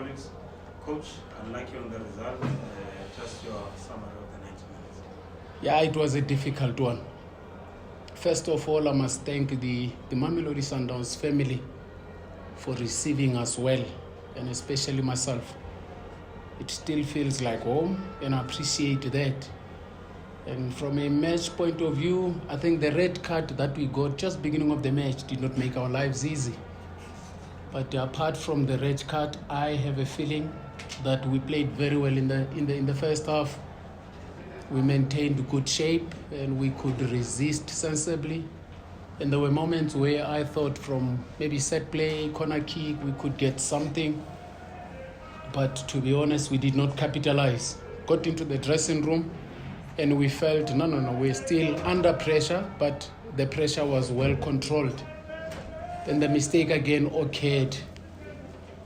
colleagues. Coach, unlucky on the result. Just your summary of the 90 minutes. Yeah, it was a difficult one. First of all, I must thank the Mamelodi Sundowns family for receiving us well, and especially myself. It still feels like home, and I appreciate that. And from a match point of view, I think the red card that we got just beginning of the match did not make our lives easy. But apart from the red card, I have a feeling that we played very well in the first half. We maintained good shape and we could resist sensibly. And there were moments where I thought from maybe set play, corner kick, we could get something. But to be honest, we did not capitalize. Got into the dressing room and we felt, no, we're still under pressure, but the pressure was well controlled. Then the mistake again occurred.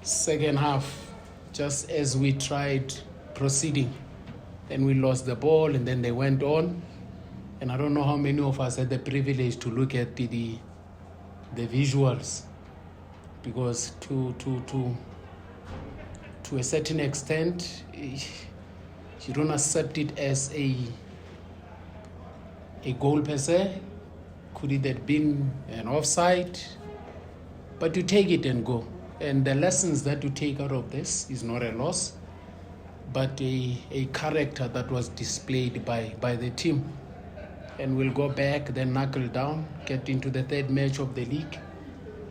Second half, just as we tried proceeding. Then we lost the ball and then they went on. And I don't know how many of us had the privilege to look at the visuals, because to a certain extent, you don't accept it as a goal per se. Could it have been an offside? But you take it and go. And the lessons that you take out of this is not a loss, but a character that was displayed by the team. And we'll go back, then knuckle down, get into the third match of the league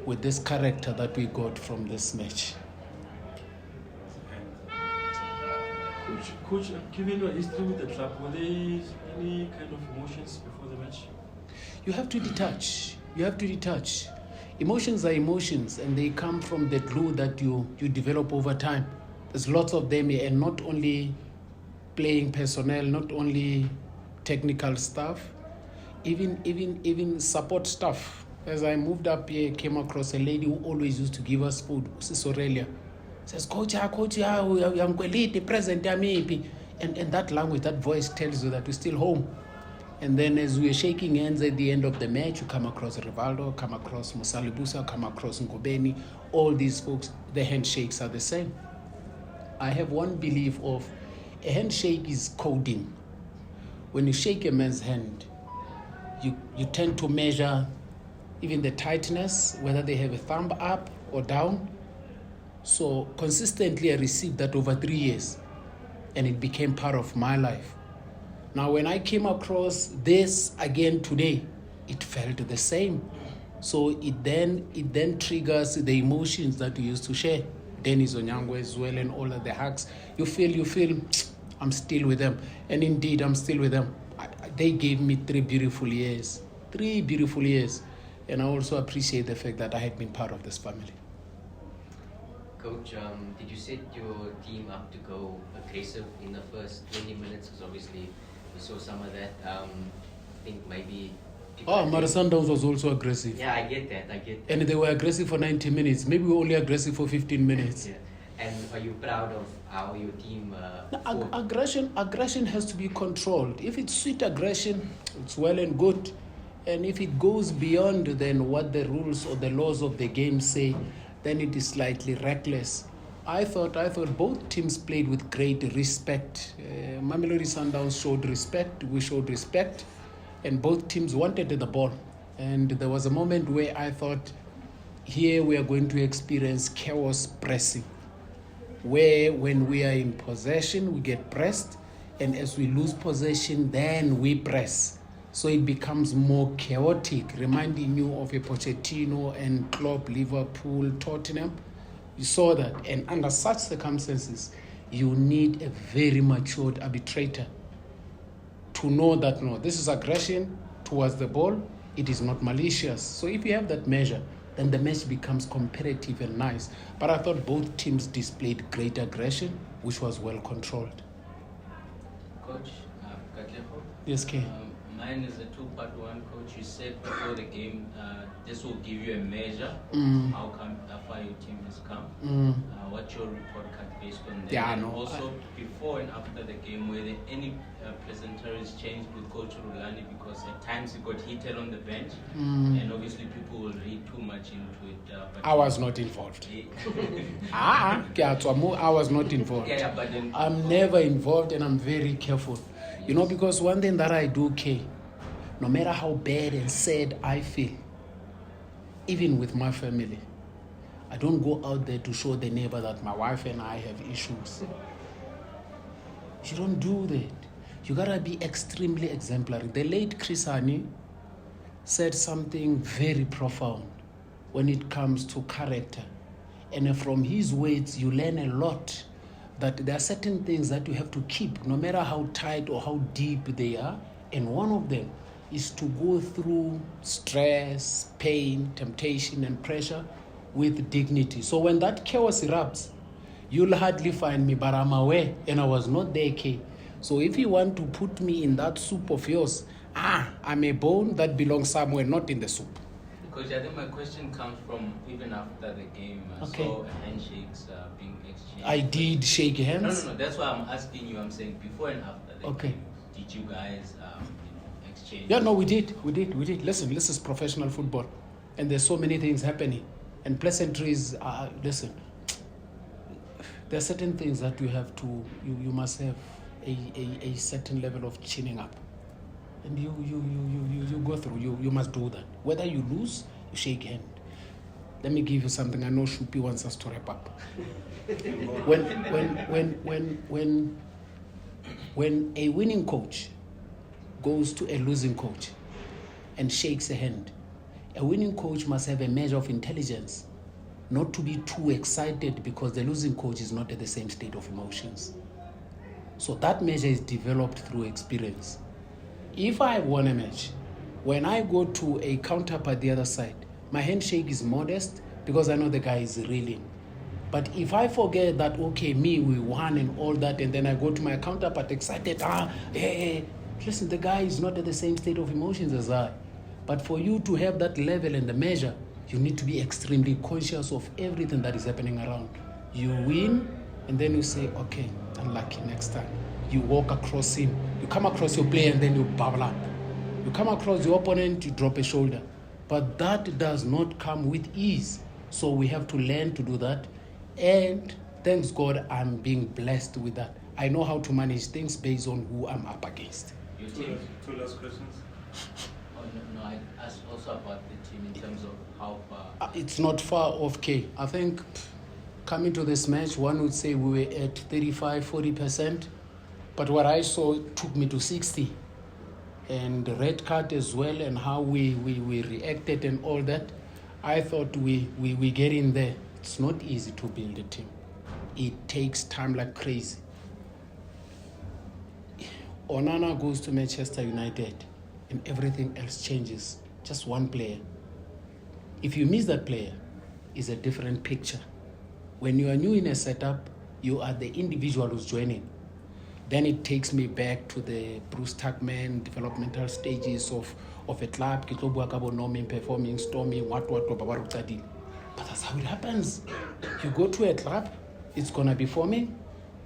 with this character that we got from this match. Coach, given your history with the club, were there any kind of emotions before the match? You have to detach. Emotions are emotions, and they come from the glue that you develop over time. There's lots of them, and not only playing personnel, not only technical stuff, even support stuff. As I moved up here, I came across a lady who always used to give us food, Sis Aurelia. Says, Coach, I'm present, and that language, that voice tells you that we're still home. And then as we were shaking hands at the end of the match, you come across Rivaldo, come across Musalibusa, come across Ngobeni, all these folks, the handshakes are the same. I have one belief of a handshake is coding. When you shake a man's hand, you tend to measure even the tightness, whether they have a thumb up or down. So consistently I received that over 3 years, and it became part of my life. Now when I came across this again today, it felt the same. So it then triggers the emotions that we used to share. Dennis Onyango as well, and all of the hugs. You feel, I'm still with them. And indeed, I'm still with them. They gave me 3 beautiful years. 3 beautiful years. And I also appreciate the fact that I had been part of this family. Coach, did you set your team up to go aggressive in the first 20 minutes? Because obviously we saw some of that. I think maybe... Sundowns was also aggressive. Yeah, I get that. And they were aggressive for 90 minutes. Maybe we were only aggressive for 15 minutes. Yeah. And are you proud of how your team aggression has to be controlled. If it's sweet aggression, it's well and good. And if it goes beyond then what the rules or the laws of the game say, then it is slightly reckless. I thought both teams played with great respect. Mamelodi Sundowns showed respect. We showed respect. And both teams wanted the ball. And there was a moment where I thought, here we are going to experience chaos pressing, where when we are in possession, we get pressed. And as we lose possession, then we press. So it becomes more chaotic, reminding you of a Pochettino and Klopp, Liverpool, Tottenham. You saw that. And under such circumstances, you need a very matured arbitrator to know that, no, this is aggression towards the ball. It is not malicious. So if you have that measure, then the match becomes competitive and nice. But I thought both teams displayed great aggression, which was well controlled. Coach, Yes, Kay. Mine is a two-part one, coach. You said before the game, this will give you a measure how far your team has come. What's your report card based on that? Yeah, and no, also, before and after the game, were there any pleasantries changed with Coach Rulani? Because at times he got heated on the bench, and obviously people will read too much into it. But I was not involved. I was not involved. Yeah, but then I'm never involved, and I'm very careful. You know, because one thing that I do care, no matter how bad and sad I feel, even with my family, I don't go out there to show the neighbor that my wife and I have issues. You don't do that. You gotta be extremely exemplary. The late Chris Hani said something very profound when it comes to character. And from his words, you learn a lot. That there are certain things that you have to keep, no matter how tight or how deep they are. And one of them is to go through stress, pain, temptation, and pressure with dignity. So when that chaos erupts, you'll hardly find me, but I'm aware, and I was not there, K. So if you want to put me in that soup of yours, I'm a bone that belongs somewhere, not in the soup. Coach, I think my question comes from even after the game. I saw handshakes being exchanged. I did shake hands. No. That's why I'm asking you. I'm saying before and after the game, did you guys exchange? Yeah, no, we did. Listen, this is professional football, and there's so many things happening, and pleasantries. Listen, there are certain things that you have to. You must have a certain level of chinning up. And you go through, you must do that. Whether you lose, you shake hand. Let me give you something. I know Shupi wants us to wrap up. When a winning coach goes to a losing coach and shakes a hand, a winning coach must have a measure of intelligence, not to be too excited because the losing coach is not at the same state of emotions. So that measure is developed through experience. If I won a match, when I go to a counterpart the other side, my handshake is modest because I know the guy is reeling. But if I forget that, okay, we won and all that, and then I go to my counterpart excited, listen, the guy is not at the same state of emotions as I. But for you to have that level and the measure, you need to be extremely conscious of everything that is happening around. You win, and then you say, okay, unlucky next time. You walk across him. You come across your player and then you bubble up. You come across your opponent, you drop a shoulder. But that does not come with ease. So we have to learn to do that. And thanks God, I'm being blessed with that. I know how to manage things based on who I'm up against. Your team? Two last questions. No, I asked also about the team in terms of how far. It's not far off, K. I think coming to this match, one would say we were at 35-40%. But what I saw took me to 60. And the red card as well, and how we reacted and all that. I thought we get in there. It's not easy to build a team. It takes time like crazy. Onana goes to Manchester United and everything else changes. Just one player. If you miss that player, it's a different picture. When you are new in a setup, you are the individual who's joining. Then it takes me back to the Bruce Tuckman developmental stages of a club, performing, storming, what, but that's how it happens. You go to a club, it's going to be forming.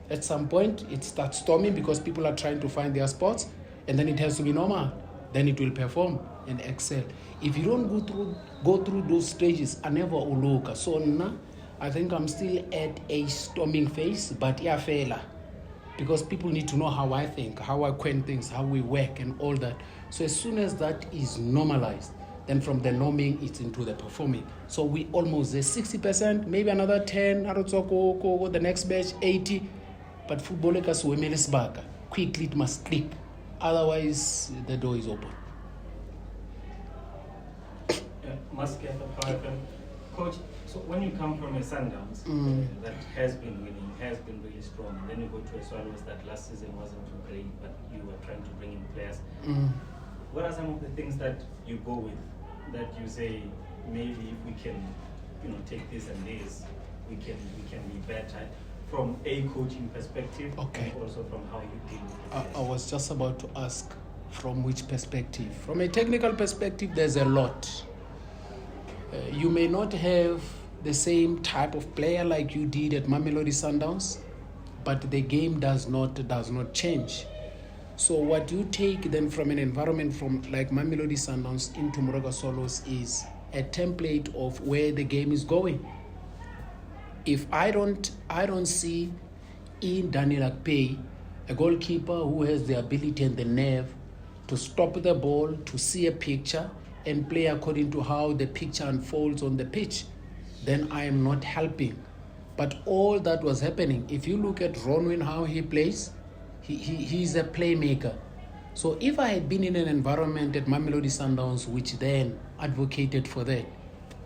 At some point, it starts storming because people are trying to find their spots, and then it has to be normal. Then it will perform and excel. If you don't go through those stages, I never uluka. So now, I think I'm still at a storming phase, but yeah, fella. Because people need to know how I think, how I quench things, how we work and all that. So as soon as that is normalized, then from the norming, it's into the performing. So we almost there 60%, maybe another 10, the next batch, 80. But football quickly it must click. Otherwise, the door is open. Must get the power. Coach, so when you come from a Sundowns that has been winning, has been really strong, and then you go to a Swallows that last season wasn't too great, but you were trying to bring in players. What are some of the things that you go with that you say, maybe if we can, take this and this, we can be better from a coaching perspective, okay, and also from how you deal with it? I was just about to ask From which perspective? From a technical perspective, there's a lot. You may not have the same type of player like you did at Mamelodi Sundowns, but the game does not change. So what you take then from an environment from like Mamelodi Sundowns into Morioka Swallows is a template of where the game is going. If I don't see in Daniel Akpeyi a goalkeeper who has the ability and the nerve to stop the ball, to see a picture and play according to how the picture unfolds on the pitch, then I am not helping. But all that was happening, if you look at Ronwin, how he plays, he's a playmaker. So if I had been in an environment at Mamelodi Sundowns which then advocated for that,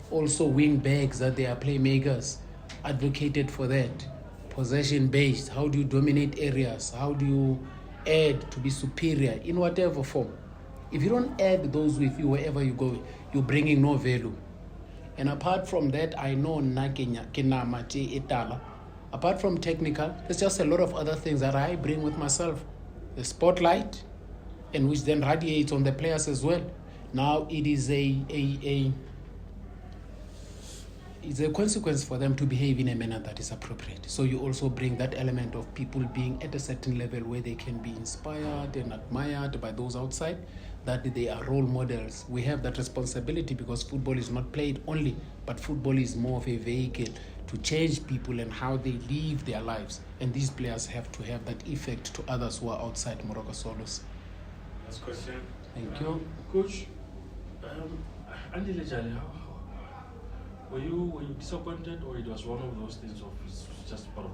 also wing backs that they are playmakers, advocated for that, possession based, how do you dominate areas, how do you add to be superior in whatever form. If you don't add those with you wherever you go, you're bringing no value. And apart from that, I know apart from technical, there's just a lot of other things that I bring with myself. The spotlight, and which then radiates on the players as well. Now it is it's a consequence for them to behave in a manner that is appropriate. So you also bring that element of people being at a certain level where they can be inspired and admired by those outside, that they are role models. We have that responsibility because football is not played only, but football is more of a vehicle to change people and how they live their lives. And these players have to have that effect to others who are outside Morioka Swallows. Last question. Thank you. Coach, Andy Lejale, were you disappointed, or it was one of those things of it's just part of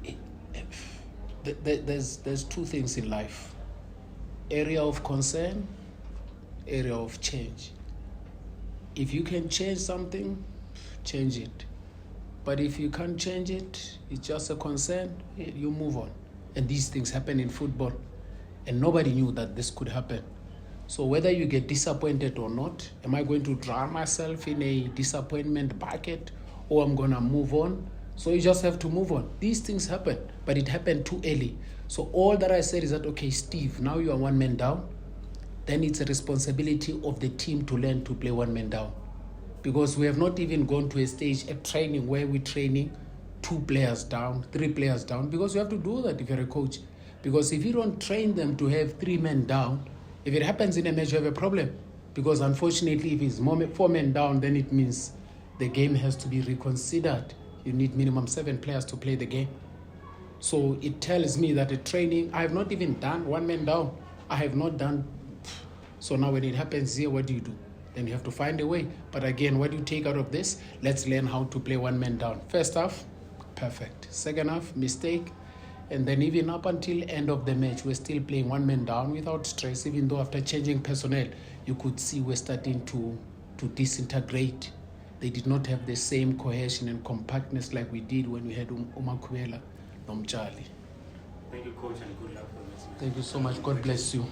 the game? There's two things in life: area of concern, area of change. If you can change something, change it. But if you can't change it, it's just a concern, you move on. And these things happen in football, and nobody knew that this could happen. So whether you get disappointed or not, am I going to drown myself in a disappointment bucket, or I'm going to move on? So you just have to move on. These things happen, but it happened too early. So all that I said is that, okay, Steve, now you are one man down. Then it's a responsibility of the team to learn to play one man down. Because we have not even gone to a stage at training where we're training 2 players down, 3 players down, because you have to do that if you're a coach. Because if you don't train them to have 3 men down, if it happens in a match, you have a problem. Because unfortunately, if it's 4 men down, then it means the game has to be reconsidered. You need minimum 7 players to play the game. So it tells me that at training, I have not even done 1 man down. I have not done. So now when it happens here, what do you do? Then you have to find a way. But again, what do you take out of this? Let's learn how to play 1 man down. First half, perfect. Second half, mistake. And then even up until end of the match, we're still playing 1 man down without stress, even though after changing personnel, you could see we're starting to disintegrate. They did not have the same cohesion and compactness like we did when we had khomphela, Nomchali. Thank you, Coach, and good luck for this match. Thank you so much. God bless you.